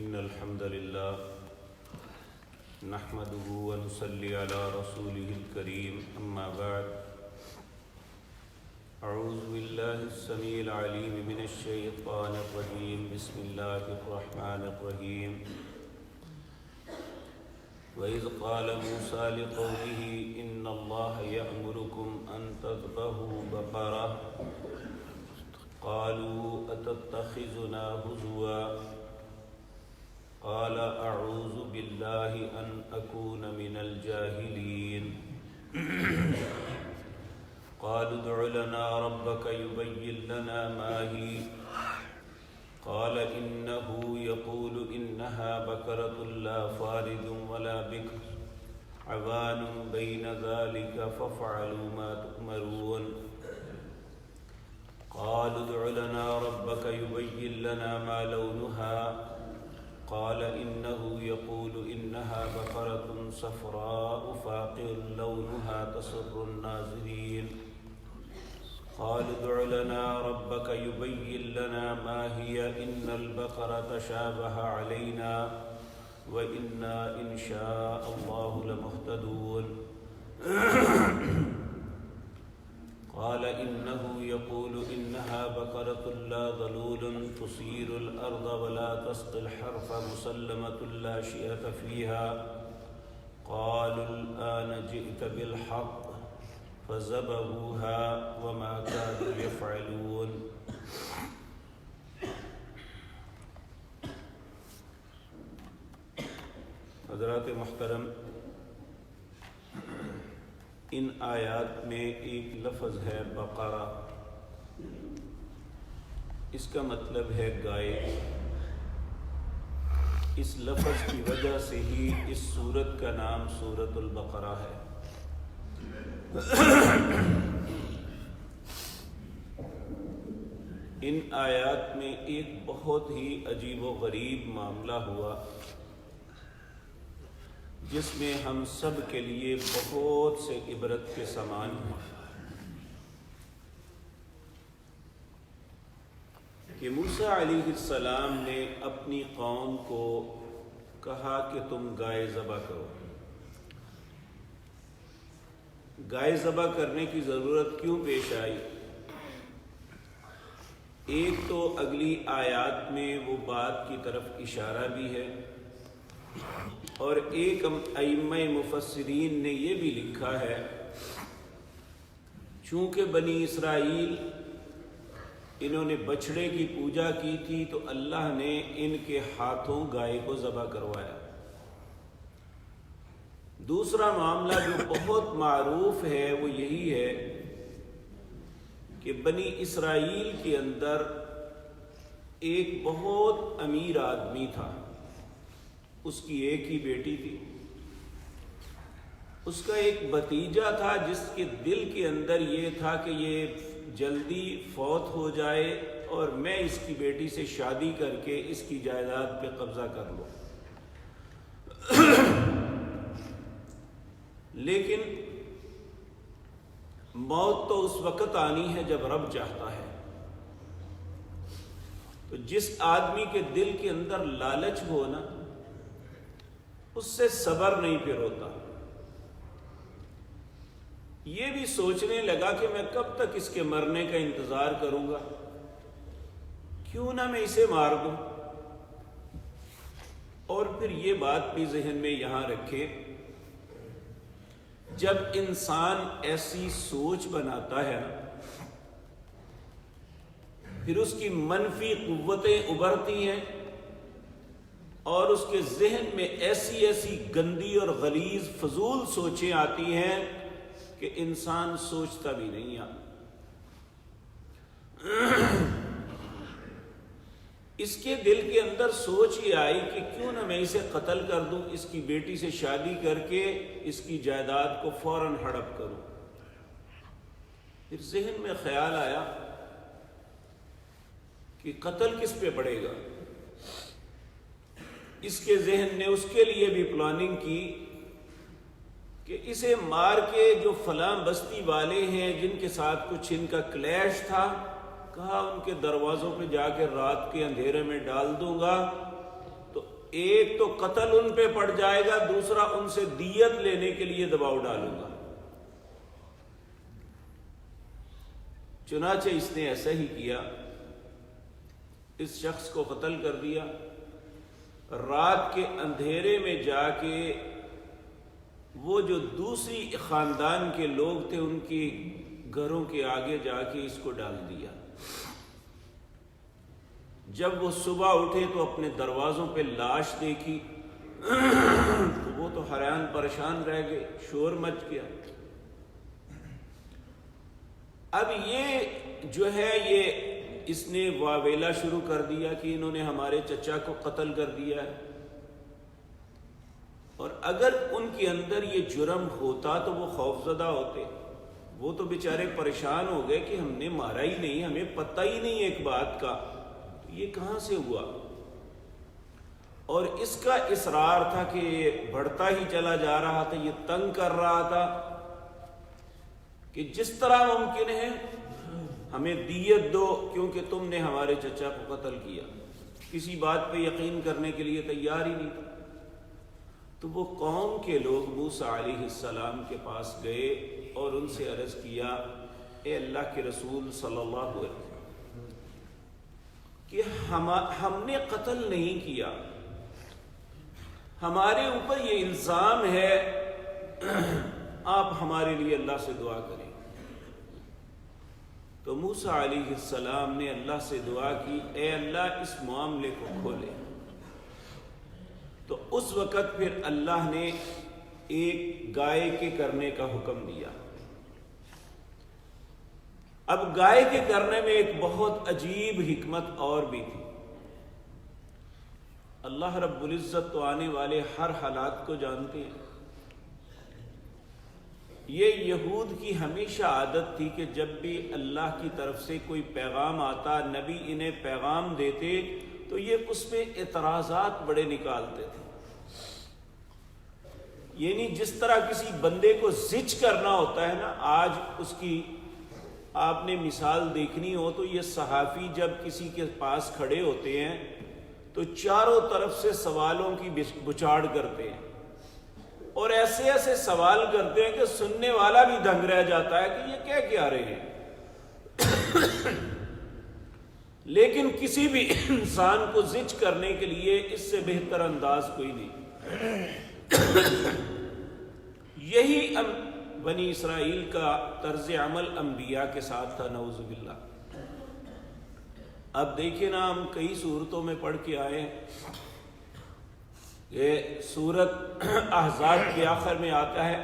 إن الحمد لله نحمده ونصلي على رسوله الكريم أما بعد أعوذ بالله السميع العليم من الشيطان الرجيم بسم الله الرحمن الرحيم وإذ قال موسى لقومه إن الله يأمركم أن تذبحوا بقرة قالوا أتتخذنا هزوا قال أعوذ بالله أن أكون من الجاهلين قالوا ادع لنا ربك يبين لنا ما هي قال إنه يقول إنها بقرة لا فارض ولا بكر عوان بين ذلك فافعلوا ما تؤمرون قالوا ادع لنا ربك يبين لنا ما لونها قال إنه يقول إنها بقرة صفراء فاقع لونها تسر الناظرين قالوا ادع لنا ربك يبين لنا ما هي إن البقرة تشابه علينا وإنا إن شاء الله لمهتدون قال إنه يقول إنها بقرة لا ذلول تثير الأرض ولا تسقي الحرث مسلمة لا شيئة فيها قالوا الآن جئت بالحق فذبحوها وما كانوا يفعلون حضرات محترم، ان آیات میں ایک لفظ ہے بقرہ، اس کا مطلب ہے گائے۔ اس لفظ کی وجہ سے ہی اس سورت کا نام سورۃ البقرہ ہے۔ ان آیات میں ایک بہت ہی عجیب و غریب معاملہ ہوا جس میں ہم سب کے لیے بہت سے عبرت کے سامان ہیں کہ موسیٰ علیہ السلام نے اپنی قوم کو کہا کہ تم گائے ذبح کرو۔ گائے ذبح کرنے کی ضرورت کیوں پیش آئی؟ ایک تو اگلی آیات میں وہ بات کی طرف اشارہ بھی ہے، اور ایک ائمہ مفسرین نے یہ بھی لکھا ہے چونکہ بنی اسرائیل انہوں نے بچڑے کی پوجا کی تھی تو اللہ نے ان کے ہاتھوں گائے کو ذبح کروایا۔ دوسرا معاملہ جو بہت معروف ہے وہ یہی ہے کہ بنی اسرائیل کے اندر ایک بہت امیر آدمی تھا، اس کی ایک ہی بیٹی تھی، اس کا ایک بھتیجا تھا جس کے دل کے اندر یہ تھا کہ یہ جلدی فوت ہو جائے اور میں اس کی بیٹی سے شادی کر کے اس کی جائیداد پہ قبضہ کر لوں۔ لیکن موت تو اس وقت آنی ہے جب رب چاہتا ہے۔ تو جس آدمی کے دل کے اندر لالچ ہو نا، اس سے صبر نہیں پھر ہوتا۔ یہ بھی سوچنے لگا کہ میں کب تک اس کے مرنے کا انتظار کروں گا، کیوں نہ میں اسے مار دوں۔ اور پھر یہ بات بھی ذہن میں یہاں رکھے، جب انسان ایسی سوچ بناتا ہے پھر اس کی منفی قوتیں ابھرتی ہیں اور اس کے ذہن میں ایسی ایسی گندی اور غلیظ فضول سوچیں آتی ہیں کہ انسان سوچتا بھی نہیں ہے۔ اس کے دل کے اندر سوچ یہ آئی کہ کیوں نہ میں اسے قتل کر دوں، اس کی بیٹی سے شادی کر کے اس کی جائیداد کو فوراً ہڑپ کروں۔ پھر ذہن میں خیال آیا کہ قتل کس پہ پڑے گا۔ اس کے ذہن نے اس کے لیے بھی پلاننگ کی کہ اسے مار کے جو فلاں بستی والے ہیں جن کے ساتھ کچھ ان کا کلیش تھا، کہا ان کے دروازوں پہ جا کے رات کے اندھیرے میں ڈال دوں گا تو ایک تو قتل ان پہ پڑ جائے گا، دوسرا ان سے دیت لینے کے لیے دباؤ ڈالوں گا۔ چنانچہ اس نے ایسا ہی کیا، اس شخص کو قتل کر دیا۔ رات کے اندھیرے میں جا کے وہ جو دوسری خاندان کے لوگ تھے ان کی گھروں کے آگے جا کے اس کو ڈال دیا۔ جب وہ صبح اٹھے تو اپنے دروازوں پہ لاش دیکھی تو وہ تو حیران پریشان رہ گئے، شور مچ گیا۔ اب یہ جو ہے یہ اس نے واویلا شروع کر دیا کہ انہوں نے ہمارے چچا کو قتل کر دیا ہے، اور اگر ان کے اندر یہ جرم ہوتا تو وہ خوفزدہ ہوتے، وہ تو بیچارے پریشان ہو گئے کہ ہم نے مارا ہی نہیں، ہمیں پتہ ہی نہیں ایک بات کا، یہ کہاں سے ہوا؟ اور اس کا اصرار تھا کہ یہ بڑھتا ہی چلا جا رہا تھا، یہ تنگ کر رہا تھا کہ جس طرح ممکن ہے ہمیں دیت دو، کیونکہ تم نے ہمارے چچا کو قتل کیا۔ کسی بات پہ یقین کرنے کے لیے تیار ہی نہیں تھا۔ تو وہ قوم کے لوگ موسیٰ علیہ السلام کے پاس گئے اور ان سے عرض کیا، اے اللہ کے رسول صلی اللہ علیہ وسلم، کہ ہم نے قتل نہیں کیا، ہمارے اوپر یہ الزام ہے، آپ ہمارے لیے اللہ سے دعا کریں۔ تو موسیٰ علیہ السلام نے اللہ سے دعا کی، اے اللہ اس معاملے کو کھولے۔ تو اس وقت پھر اللہ نے ایک گائے کے کرنے کا حکم دیا۔ اب گائے کے کرنے میں ایک بہت عجیب حکمت اور بھی تھی۔ اللہ رب العزت تو آنے والے ہر حالات کو جانتے ہیں۔ یہ یہود کی ہمیشہ عادت تھی کہ جب بھی اللہ کی طرف سے کوئی پیغام آتا، نبی انہیں پیغام دیتے تو یہ اس پہ اعتراضات بڑے نکالتے تھے۔ یعنی جس طرح کسی بندے کو زج کرنا ہوتا ہے نا، آج اس کی آپ نے مثال دیکھنی ہو تو یہ صحافی جب کسی کے پاس کھڑے ہوتے ہیں تو چاروں طرف سے سوالوں کی بچاڑ کرتے ہیں، اور ایسے ایسے سوال کرتے ہیں کہ سننے والا بھی دنگ رہ جاتا ہے کہ یہ کہہ کیا رہے ہیں۔ لیکن کسی بھی انسان کو زج کرنے کے لیے اس سے بہتر انداز کوئی نہیں۔ یہی بنی اسرائیل کا طرز عمل انبیاء کے ساتھ تھا، نعوذ باللہ۔ اب دیکھیں نا، ہم کئی صورتوں میں پڑھ کے آئے ہیں۔ یہ سورت احزاب کے آخر میں آتا ہے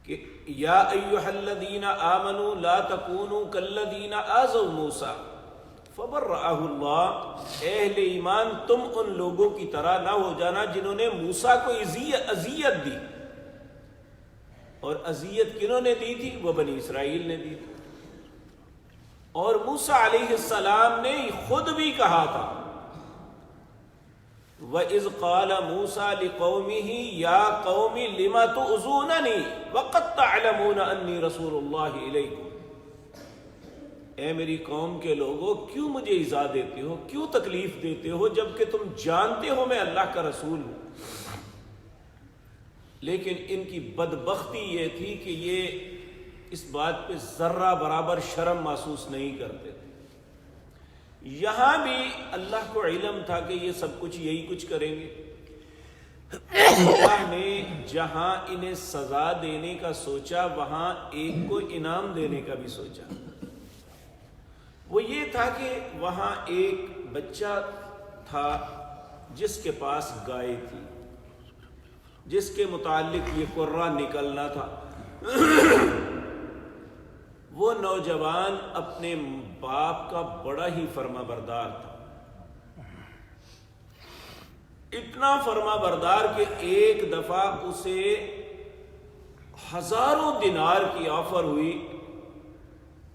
کہ یا ایھا الذین آمنوا لا تکونوا کالذین آذوا موسیٰ فبرأہ اللہ، اے اہل ایمان تم ان لوگوں کی طرح نہ ہو جانا جنہوں نے موسیٰ کو اذیت دی۔ اور اذیت کنہوں نے دی تھی؟ وہ بنی اسرائیل نے دی تھی۔ اور موسیٰ علیہ السلام نے خود بھی کہا تھا، وَإِذْ قَالَ مُوسَىٰ لِقَوْمِهِ يَا قَوْمِ لِمَ تُؤْذُونَنِي وَقَدْ تَعْلَمُونَ أَنِّي رَسُولُ اللَّهِ إِلَيْكُمْ، اے میری قوم کے لوگوں کیوں مجھے ایذا دیتے ہو، کیوں تکلیف دیتے ہو، جبکہ تم جانتے ہو میں اللہ کا رسول ہوں۔ لیکن ان کی بدبختی یہ تھی کہ یہ اس بات پہ ذرہ برابر شرم محسوس نہیں کرتے تھے۔ یہاں بھی اللہ کو علم تھا کہ یہ سب کچھ یہی کچھ کریں گے۔ اللہ نے جہاں انہیں سزا دینے کا سوچا وہاں ایک کو انعام دینے کا بھی سوچا۔ وہ یہ تھا کہ وہاں ایک بچہ تھا جس کے پاس گائے تھی، جس کے متعلق یہ قرہ نکلنا تھا۔ وہ نوجوان اپنے باپ کا بڑا ہی فرما بردار تھا، اتنا فرما بردار کہ ایک دفعہ اسے 1000 دینار کی آفر ہوئی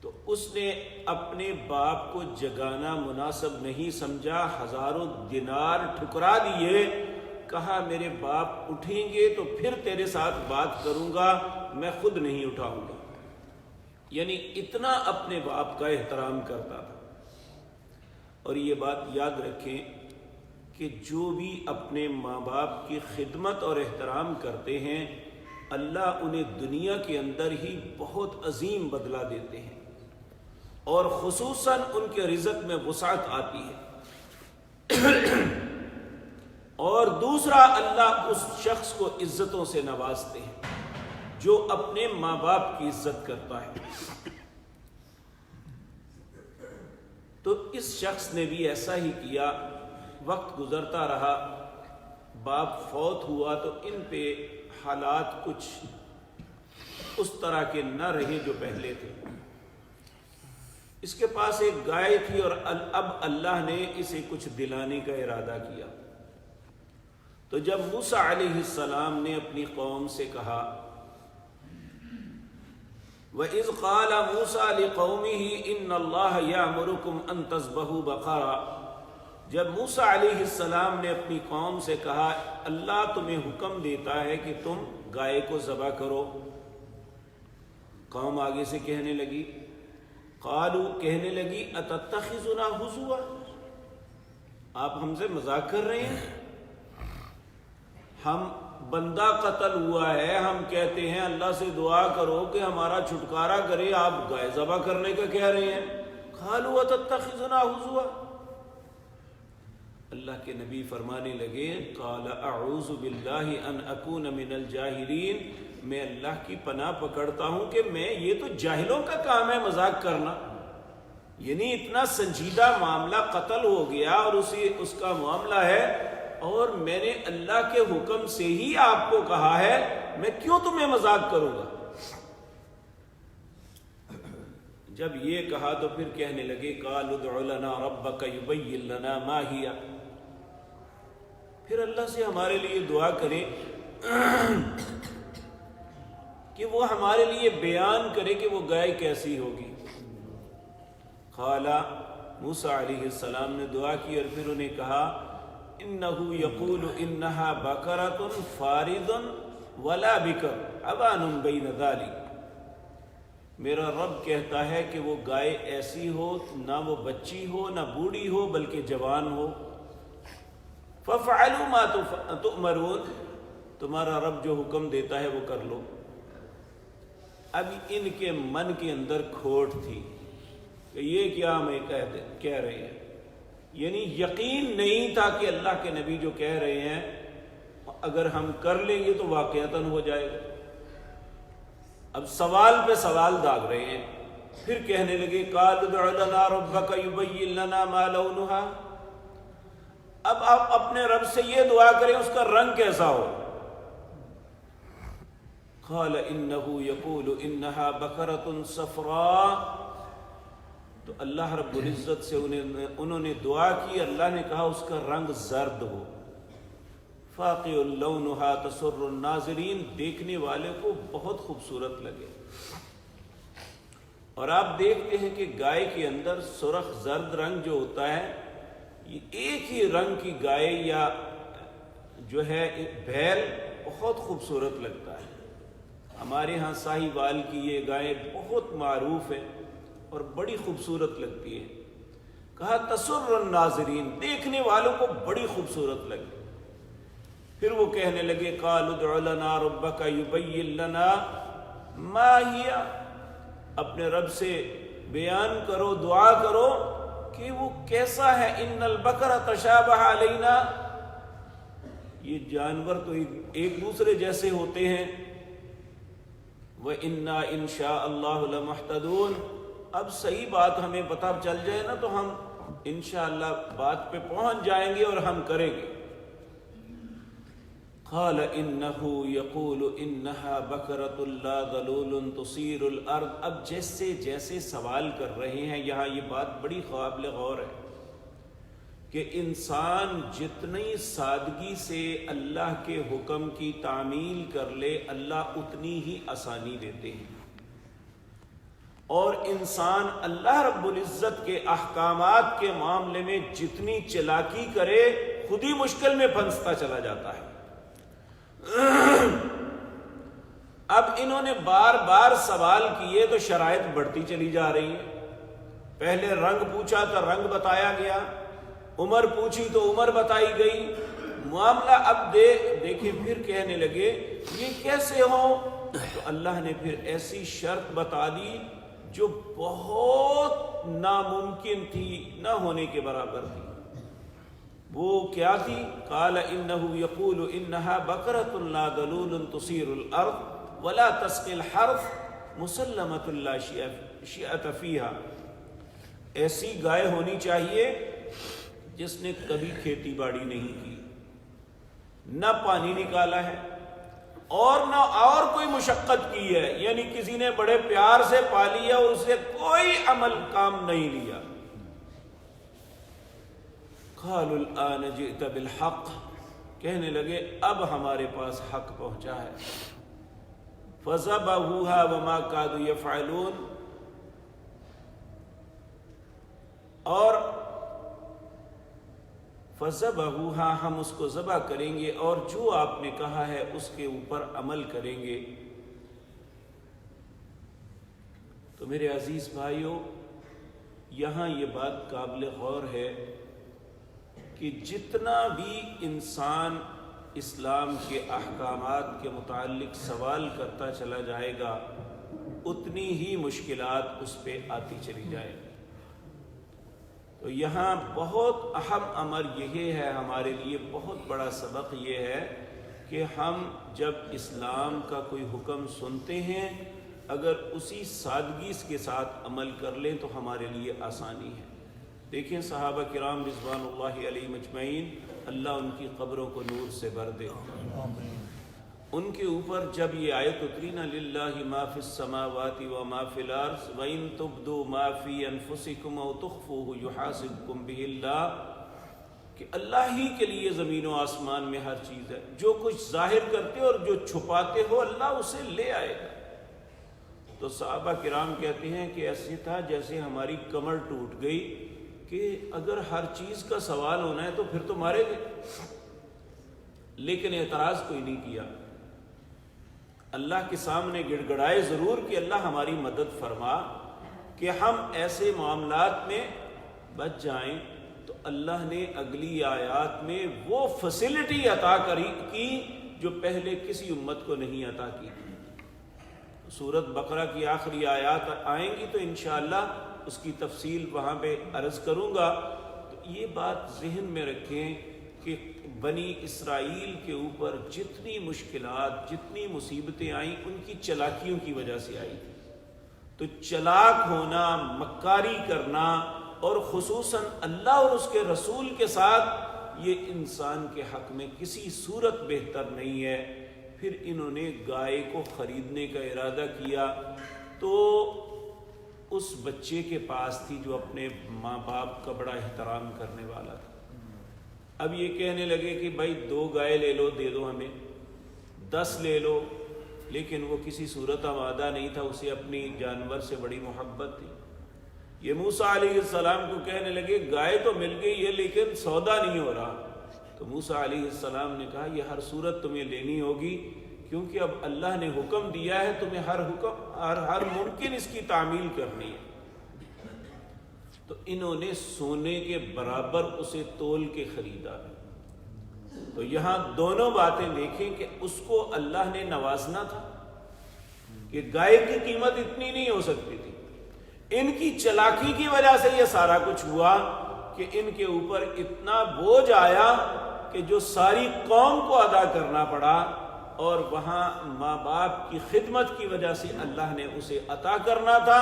تو اس نے اپنے باپ کو جگانا مناسب نہیں سمجھا، 1000 دینار ٹھکرا دیے، کہا میرے باپ اٹھیں گے تو پھر تیرے ساتھ بات کروں گا، میں خود نہیں اٹھاؤں گا۔ یعنی اتنا اپنے باپ کا احترام کرتا تھا۔ اور یہ بات یاد رکھیں کہ جو بھی اپنے ماں باپ کی خدمت اور احترام کرتے ہیں اللہ انہیں دنیا کے اندر ہی بہت عظیم بدلہ دیتے ہیں، اور خصوصاً ان کے رزق میں وسعت آتی ہے۔ اور دوسرا، اللہ اس شخص کو عزتوں سے نوازتے ہیں جو اپنے ماں باپ کی عزت کرتا ہے۔ تو اس شخص نے بھی ایسا ہی کیا۔ وقت گزرتا رہا، باپ فوت ہوا تو ان پہ حالات کچھ اس طرح کے نہ رہے جو پہلے تھے۔ اس کے پاس ایک گائے تھی اور اب اللہ نے اسے کچھ دلانے کا ارادہ کیا۔ تو جب موسیٰ علیہ السلام نے اپنی قوم سے کہا، وَإِذْ قَالَ مُوسَىٰ لِقَوْمِهِ إِنَّ اللَّهَ يَأْمُرُكُمْ أَن تَذْبَحُوا بَقَرَةً، جب موسیٰ علیہ السلام نے اپنی قوم سے کہا اللہ تمہیں حکم دیتا ہے کہ تم گائے کو ذبح کرو، قوم آگے سے کہنے لگی، قالوا کہنے لگی اتتخذنا ہزوا، آپ ہم سے مذاق کر رہے ہیں؟ ہم بندہ قتل ہوا ہے، ہم کہتے ہیں اللہ سے دعا کرو کہ ہمارا چھٹکارا کرے، آپ گائے ذبح کرنے کا کہہ رہے ہیں۔ قالوا اتتخذنا ہزوا، اللہ کے نبی فرمانے لگے قال اعوذ باللہ ان اکون من الجاہلین، میں اللہ کی پناہ پکڑتا ہوں کہ یہ تو جاہلوں کا کام ہے مذاق کرنا، یعنی اتنا سنجیدہ معاملہ قتل ہو گیا اور اس کا معاملہ ہے، اور میں نے اللہ کے حکم سے ہی آپ کو کہا ہے، میں کیوں تمہیں مذاق کروں گا؟ جب یہ کہا تو پھر کہنے لگے قال ادع لنا ربک یبین لنا ما ہی، پھر اللہ سے ہمارے لیے دعا کرے کہ وہ ہمارے لیے بیان کرے کہ وہ گائے کیسی ہوگی۔ قال موسیٰ علیہ السلام نے دعا کی اور پھر انہیں کہا انہو یقول انہا بقرۃ فارض ولا بکر عوان بین ذلک، میرا رب کہتا ہے کہ وہ گائے ایسی ہو نہ وہ بچی ہو نہ بوڑھی ہو بلکہ جوان ہو، فَفْعَلُوا مَا تُؤْمَرُونَ، تمہارا رب جو حکم دیتا ہے وہ کر لو۔ اب ان کے من کے اندر کھوٹ تھی کہ یہ کیا ہمیں کہہ رہے ہیں، یعنی یقین نہیں تھا کہ اللہ کے نبی جو کہہ رہے ہیں اگر ہم کر لیں گے تو واقعتاً ہو جائے گا۔ اب سوال پہ سوال داغ رہے ہیں، پھر کہنے لگے قال ادع لنا ربک یبین لنا ما لونہا، اب آپ اپنے رب سے یہ دعا کریں اس کا رنگ کیسا ہو۔ قال انہو یقول انہا بقرۃ صفراء، تو اللہ رب العزت سے انہوں نے دعا کی، اللہ نے کہا اس کا رنگ زرد ہو، فاقع لونہا تسر الناظرین، دیکھنے والے کو بہت خوبصورت لگے۔ اور آپ دیکھتے ہیں کہ گائے کے اندر سرخ زرد رنگ جو ہوتا ہے، یہ ایک ہی رنگ کی گائے یا جو ہے بیل بہت خوبصورت لگتا ہے۔ ہمارے ہاں ساہی وال کی یہ گائے بہت معروف ہے اور بڑی خوبصورت لگتی ہے۔ کہا تسر الناظرین، دیکھنے والوں کو بڑی خوبصورت لگے۔ پھر وہ کہنے لگے قال ادع لنا ربک یبین لنا ما ہی، اپنے رب سے بیان کرو، دعا کرو کہ وہ کیسا ہے۔ ان البقر تشابہ علینا، یہ جانور تو ایک دوسرے جیسے ہوتے ہیں۔ وَإِنَّا إِن شَاءَ اللَّهُ لَمُحْتَدُونَ، اب صحیح بات ہمیں پتہ چل جائے نا تو ہم انشاءاللہ بات پہ پہنچ جائیں گے اور ہم کریں گے۔ قال انہو یقول انہا بقرۃ لا ذلول تصیر الارض، اب جیسے جیسے سوال کر رہے ہیں یہاں یہ بات بڑی قابل غور ہے کہ انسان جتنی سادگی سے اللہ کے حکم کی تعمیل کر لے اللہ اتنی ہی آسانی دیتے ہیں، اور انسان اللہ رب العزت کے احکامات کے معاملے میں جتنی چلاکی کرے خود ہی مشکل میں پھنستا چلا جاتا ہے۔ اب انہوں نے بار بار سوال کیے تو شرائط بڑھتی چلی جا رہی ہیں۔ پہلے رنگ پوچھا تو رنگ بتایا گیا، عمر پوچھی تو عمر بتائی گئی. معاملہ اب دیکھیں پھر کہنے لگے یہ کیسے ہو؟ تو اللہ نے پھر ایسی شرط بتا دی جو بہت ناممکن تھی، نہ ہونے کے برابر تھی. وہ کیا تھی؟ قال انه يقول انها بقرة لا ذلول تصير الارض ولا تسقي الحرث مسلمة لا شيئة فيها. ایسی گائے ہونی چاہیے جس نے کبھی کھیتی باڑی نہیں کی، نہ پانی نکالا ہے اور نہ اور کوئی مشقت کی ہے، یعنی کسی نے بڑے پیار سے پالی ہے اور اسے کوئی عمل کام نہیں لیا. قالوا الآن جئت بالحق، کہنے لگے اب ہمارے پاس حق پہنچا ہے. فذبحوها وما كادوا يفعلون، اور فذبحوها ہم اس کو ذبح کریں گے اور جو آپ نے کہا ہے اس کے اوپر عمل کریں گے. تو میرے عزیز بھائیوں، یہاں یہ بات قابل غور ہے کہ جتنا بھی انسان اسلام کے احکامات کے متعلق سوال کرتا چلا جائے گا اتنی ہی مشکلات اس پہ آتی چلی جائے گی. تو یہاں بہت اہم امر یہ ہے، ہمارے لیے بہت بڑا سبق یہ ہے کہ ہم جب اسلام کا کوئی حکم سنتے ہیں اگر اسی سادگی کے ساتھ عمل کر لیں تو ہمارے لیے آسانی ہے. دیکھیں صحابہ کرام رضوان اللہ علیہ مجمعین، اللہ ان کی قبروں کو نور سے بھر دے. ان کے اوپر جب یہ آیت اتری نا للہ ما فی السماوات و ما فی الارض وان تبدوا ما فی انفسکم او تخفوہ یحاسبکم بہ اللہ، کہ اللہ ہی کے لیے زمین و آسمان میں ہر چیز ہے، جو کچھ ظاہر کرتے اور جو چھپاتے ہو اللہ اسے لے آئے گا. تو صحابہ کرام کہتے ہیں کہ ایسے تھا جیسے ہماری کمر ٹوٹ گئی کہ اگر ہر چیز کا سوال ہونا ہے تو پھر تو مارے گئے. لیکن اعتراض کوئی نہیں کیا، اللہ کے سامنے گڑ گڑائے ضرور کہ اللہ ہماری مدد فرما کہ ہم ایسے معاملات میں بچ جائیں. تو اللہ نے اگلی آیات میں وہ فیسلٹی عطا کی جو پہلے کسی امت کو نہیں عطا کی. سورۃ بقرہ کی آخری آیات آئیں گی تو انشاءاللہ اس کی تفصیل وہاں پہ عرض کروں گا. تو یہ بات ذہن میں رکھیں کہ بنی اسرائیل کے اوپر جتنی مشکلات، جتنی مصیبتیں آئیں ان کی چلاکیوں کی وجہ سے آئی. تو چلاک ہونا، مکاری کرنا اور خصوصاً اللہ اور اس کے رسول کے ساتھ یہ انسان کے حق میں کسی صورت بہتر نہیں ہے. پھر انہوں نے گائے کو خریدنے کا ارادہ کیا تو اس بچے کے پاس تھی جو اپنے ماں باپ کا بڑا احترام کرنے والا تھا. اب یہ کہنے لگے کہ بھائی 2 گائے لے لو، دے دو ہمیں، 10 لے لو. لیکن وہ کسی صورت آمادہ نہیں تھا، اسے اپنی جانور سے بڑی محبت تھی. یہ موسیٰ علیہ السلام کو کہنے لگے گائے تو مل گئی ہے لیکن سودا نہیں ہو رہا. تو موسیٰ علیہ السلام نے کہا یہ ہر صورت تمہیں لینی ہوگی کیونکہ اب اللہ نے حکم دیا ہے، تمہیں ہر ممکن اس کی تعمیل کرنی ہے. تو انہوں نے سونے کے برابر اسے تول کے خریدا. تو یہاں دونوں باتیں دیکھیں کہ اس کو اللہ نے نوازنا تھا کہ گائے کی قیمت اتنی نہیں ہو سکتی تھی. ان کی چلاکی کی وجہ سے یہ سارا کچھ ہوا کہ ان کے اوپر اتنا بوجھ آیا کہ جو ساری قوم کو ادا کرنا پڑا. اور وہاں ماں باپ کی خدمت کی وجہ سے اللہ نے اسے عطا کرنا تھا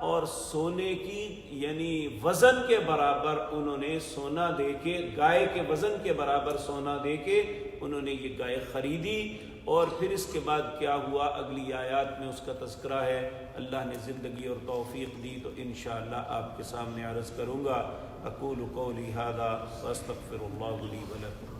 اور سونے کی یعنی وزن کے برابر انہوں نے سونا دے کے، گائے کے وزن کے برابر سونا دے کے انہوں نے یہ گائے خریدی. اور پھر اس کے بعد کیا ہوا اگلی آیات میں اس کا تذکرہ ہے. اللہ نے زندگی اور توفیق دی تو انشاءاللہ آپ کے سامنے عرض کروں گا. اقول قولی ھذا واستغفر اللہ لی ولکم.